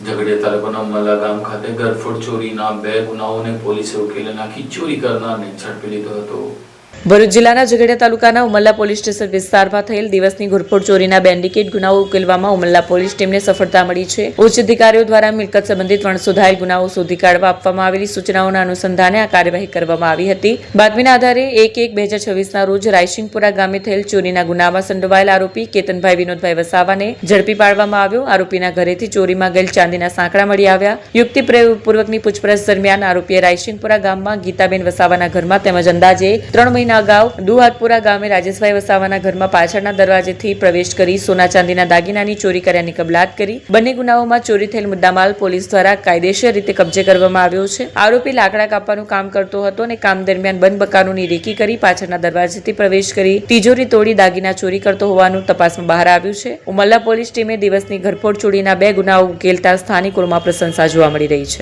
ઝઘડિયા તાલુકાના ઉમરલા ગામ ખાતે ગરફોડ ચોરીના 2 ગુનાઓને પોલીસે ઉકેલી નાખી ચોરી કરનારને ઝડપી લીધો હતો। ભરૂચ જિલ્લાના ઝઘડિયા તાલુકાના ઉમરલા પોલીસ સ્ટેશન વિસ્તારમાં થયેલ દિવસની ઘરફોડ ચોરીના 2 સિન્ડિકેટ ગુનાઓ ઉકેલવામાં ઉમરલા પોલીસ ટીમને સફળતા મળી છે। ઉચ્ચ અધિકારીઓ દ્વારા મિલકત સંબંધિત શોધાયેલ ગુનાઓ શોધી કાઢવા આપવામાં આવેલી સૂચનાઓના અનુસંધાને આ કાર્યવાહી કરવામાં આવી હતી। બાતમીના આધારે 1/1/2026ના રોજ રાયસિંગપુરા ગામે થયેલ ચોરીના ગુનામાં સંડોવાયેલ આરોપી કેતનભાઈ વિનોદભાઈ વસાવાને ઝડપી પાડવામાં આવ્યો। આરોપીના ઘરેથી ચોરીમાં ગયેલ ચાંદીના સાંકડા મળી આવ્યા। યુક્તિપૂર્વકની પૂછપરછ દરમિયાન આરોપીએ રાયસિંગપુરા ગામમાં ગીતાબેન વસાવાના ઘરમાં તેમજ અંદાજે 3 મહિના અગાઉ દુહાતપુરા ગામે રાજેશભાઈ વસાવાના ઘરમાં પાછળના દરવાજેથી પ્રવેશ કરી સોના ચાંદીના દાગીનાની ચોરી કર્યાની કબૂલાત કરી। બંને ગુનાઓમાં ચોરી થયેલ મુદ્દામાલ પોલીસ દ્વારા કાયદેસર રીતે કબજે કરવામાં આવ્યો છે। આરોપી લાકડા કાપવાનું કામ કરતો હતો અને કામ દરમિયાન બંધ મકાનોની રેકી કરી પાછળના દરવાજેથી પ્રવેશ કરી તિજોરી તોડી દાગીના ચોરી કરતો હોવાનું તપાસમાં બહાર આવ્યું છે। ઉમરલા પોલીસ ટીમે દિવસની ઘરફોડ ચોરીના 2 ગુનાઓ ઉકેલતા સ્થાનિકોમાં પ્રશંસા જોવા મળી રહી છે।